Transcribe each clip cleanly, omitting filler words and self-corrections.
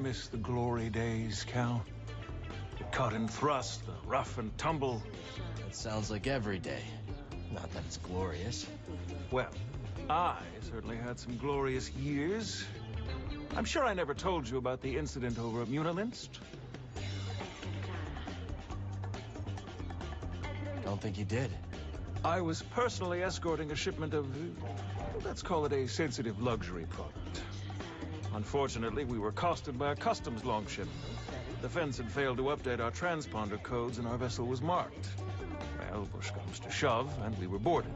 miss the glory days, Cal. The cut and thrust, the rough and tumble. It sounds like every day. Not that it's glorious. Well, I certainly had some glorious years. I'm sure I never told you about the incident over at Munilinst. Don't think you did. I was personally escorting a shipment of, let's call it a sensitive luxury product. Unfortunately, we were accosted by a customs longship. The fence had failed to update our transponder codes and our vessel was marked. Well, push comes to shove, and we were boarded.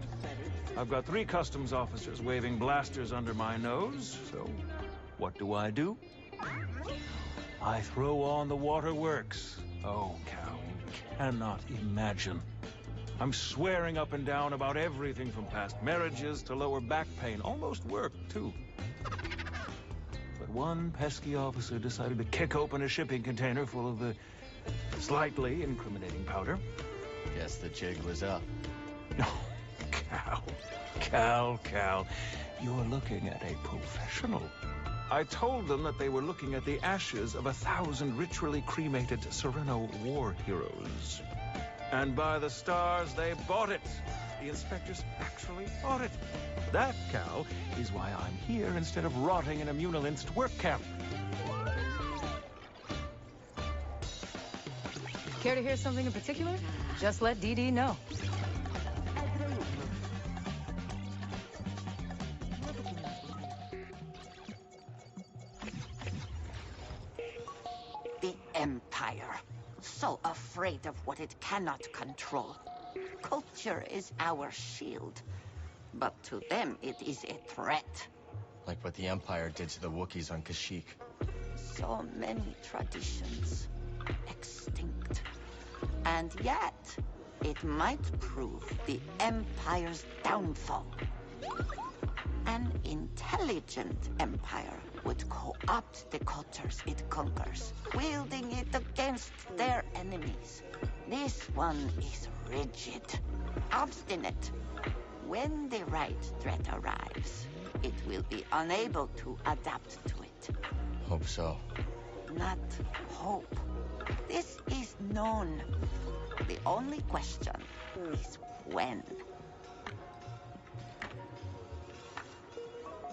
I've got 3 customs officers waving blasters under my nose, so what do? I throw on the waterworks. Oh, Cal, you cannot imagine. I'm swearing up and down about everything from past marriages to lower back pain. Almost worked, too. But one pesky officer decided to kick open a shipping container full of the slightly incriminating powder. Guess the jig was up. No, Cal, you're looking at a professional. I told them that they were looking at the ashes of 1,000 ritually cremated Sereno war heroes. And by the stars, they bought it. The inspectors actually bought it. That, Cal, is why I'm here instead of rotting in a Munilinst work camp. Care to hear something in particular? Just let DD know. The Empire. So afraid of what it cannot control. Culture is our shield. But to them, it is a threat. Like what the Empire did to the Wookiees on Kashyyyk. So many traditions. Extinct. And yet, it might prove the Empire's downfall. An intelligent Empire would co-opt the cultures it conquers, wielding it against their enemies. This one is rigid, obstinate. When the right threat arrives, it will be unable to adapt to it. Hope so. Not hope. This is known. The only question is when.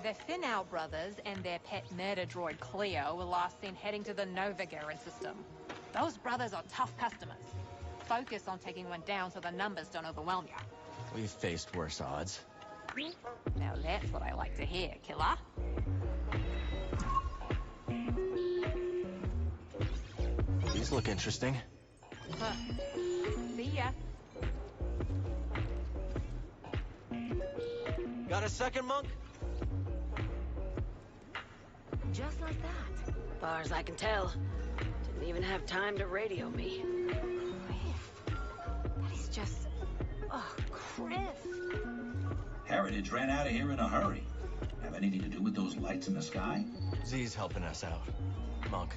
The Finnow brothers and their pet murder droid Cleo were last seen heading to the Nova Garen system. Those brothers are tough customers. Focus on taking one down so the numbers don't overwhelm you. We've faced worse odds. Now that's what I like to hear, killer. These look interesting. Huh. See ya. Got a second, Monk? Just like that. Far as I can tell. Didn't even have time to radio me. Chris. That is just... Oh, Chris. Heritage ran out of here in a hurry. Have anything to do with those lights in the sky? Z's helping us out. Monk,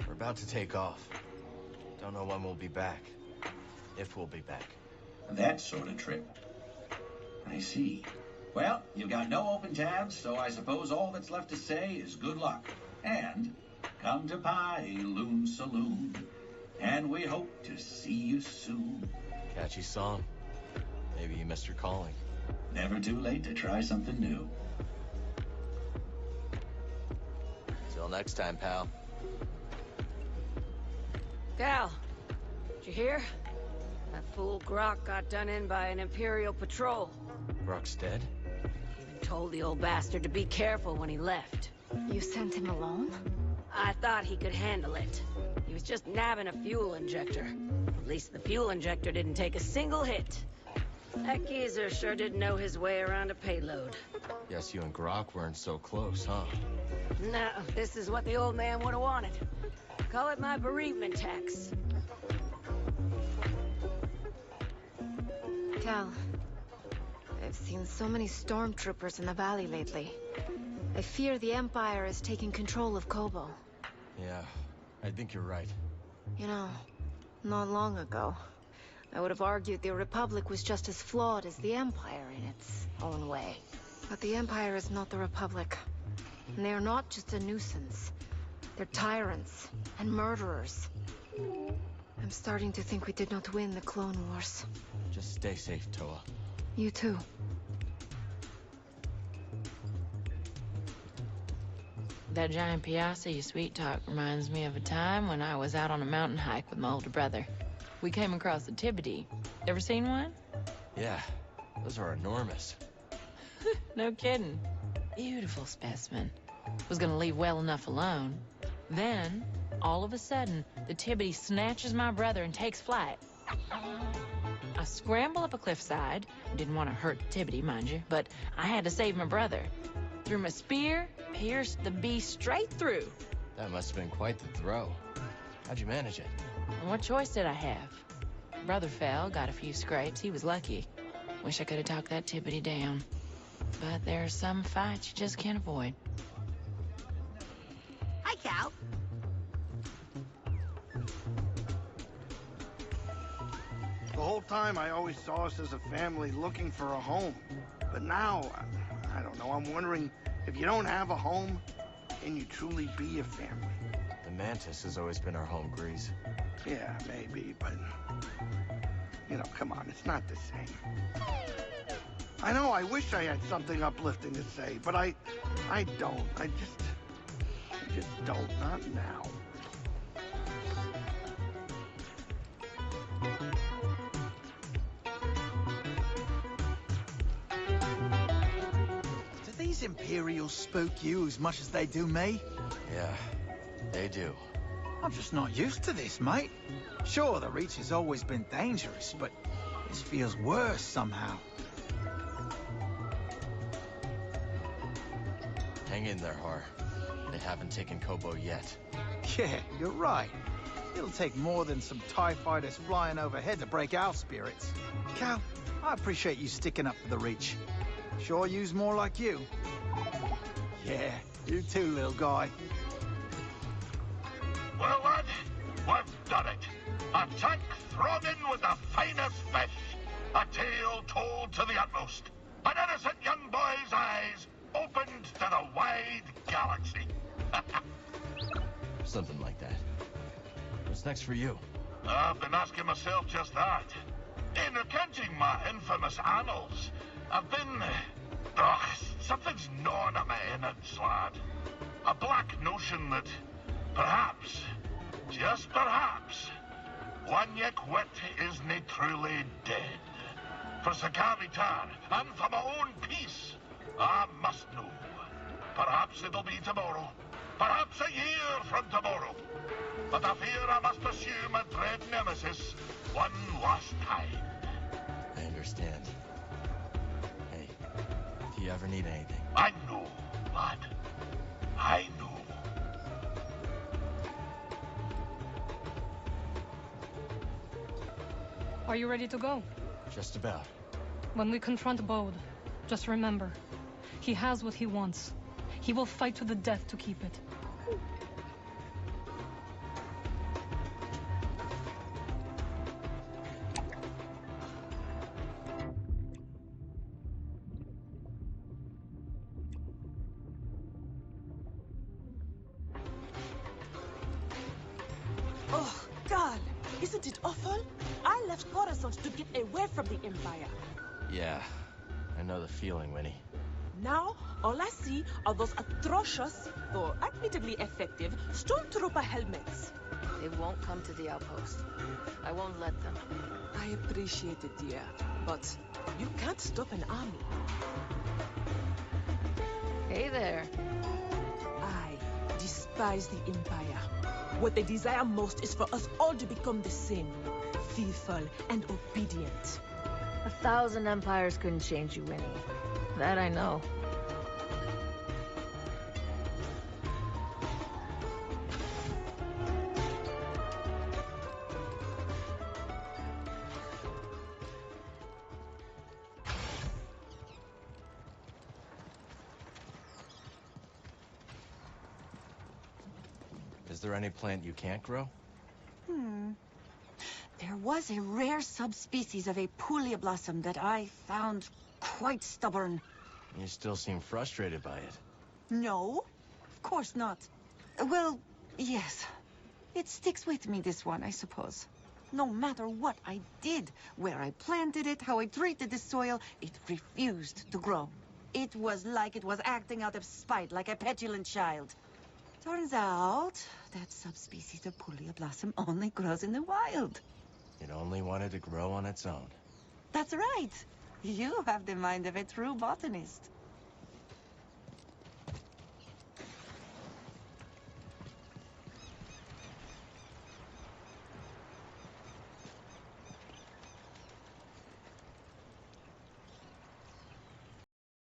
we're about to take off. Don't know when we'll be back. If we'll be back. That sort of trip. I see. Well, you've got no open tabs, so I suppose all that's left to say is good luck. And come to Pyloon Saloon. And we hope to see you soon. Catchy song. Maybe you missed your calling. Never too late to try something new. Till next time, pal. Cal, did you hear? That fool Grok got done in by an Imperial patrol. Brock's dead? Even told the old bastard to be careful when he left. You sent him alone? I thought he could handle it. He was just nabbing a fuel injector. At least the fuel injector didn't take a single hit. That geezer sure did know his way around a payload. Guess you and Grok weren't so close, huh? No, this is what the old man would have wanted. Call it my bereavement tax. Cal, I've seen so many stormtroopers in the valley lately. I fear the Empire is taking control of Kobo. Yeah, I think you're right. You know, not long ago, I would have argued the Republic was just as flawed as the Empire in its own way. But the Empire is not the Republic. And they are not just a nuisance. They're tyrants and murderers. I'm starting to think we did not win the Clone Wars. Just stay safe, Toa. You too. That giant piazza you sweet talk reminds me of a time when I was out on a mountain hike with my older brother. We came across a Tibity. Ever seen one? Yeah, those are enormous. No kidding. Beautiful specimen. Was gonna leave well enough alone. Then, all of a sudden, the Tibity snatches my brother and takes flight. I scramble up a cliffside. Didn't want to hurt the Tibity, mind you, but I had to save my brother. Threw my spear, pierced the beast straight through. That must have been quite the throw. How'd you manage it? And what choice did I have? Brother fell, got a few scrapes. He was lucky. Wish I could have talked that Tibity down. But there are some fights you just can't avoid. Hi, Cal. The whole time I always saw us as a family looking for a home. But now, I don't know, I'm wondering if you don't have a home, can you truly be a family? The Mantis has always been our home, Grease. Yeah, maybe, but... You know, come on, it's not the same. I know, I wish I had something uplifting to say, but I don't. I just don't, not now. Do these Imperials spook you as much as they do me? Yeah, they do. I'm just not used to this, mate. Sure, the Reach has always been dangerous, but this feels worse somehow. Hang in there, Har. They haven't taken Kobo yet. Yeah, you're right. It'll take more than some TIE fighters flying overhead to break our spirits. Cal, I appreciate you sticking up for the Reach. Sure use more like you. Yeah, you too, little guy. Well, lad, we've done it. A tank thrown in with the finest fish. A tale told to the utmost. An innocent young boy's eyes opened to the wide galaxy. Something like that. What's next for you? I've been asking myself just that. In recounting my infamous annals, I've been... something's gnawing at my innards, lad. A black notion that perhaps, just perhaps, one Wit isn't truly dead. For Sakaritar, and for my own peace, I must know. Perhaps it'll be tomorrow. Perhaps a year from tomorrow. But I fear I must pursue my dread nemesis one last time. I understand. Hey, if you ever need anything... I know, lad. I know. Are you ready to go? Just about. When we confront Bode, just remember, he has what he wants. He will fight to the death to keep it. Oh, God! Isn't it awful? I left Coruscant to get away from the Empire. Yeah, I know the feeling, Winnie. Now, all I see are those atrocious, though admittedly effective, stormtrooper helmets. They won't come to the outpost. I won't let them. I appreciate it, dear, but you can't stop an army. Hey there. I despise the Empire. What they desire most is for us all to become the same, faithful and obedient. 1,000 empires couldn't change you, Winnie. That I know. Is there any plant you can't grow? There was a rare subspecies of a Pulia blossom that I found quite stubborn. You still seem frustrated by it. No, of course not. Well, Yes. It sticks with me, this one, I suppose. No matter what I did, where I planted it, how I treated the soil, it refused to grow. It was like it was acting out of spite, like a petulant child. Turns out, that subspecies of Puglia blossom only grows in the wild. It only wanted to grow on its own. That's right. You have the mind of a true botanist.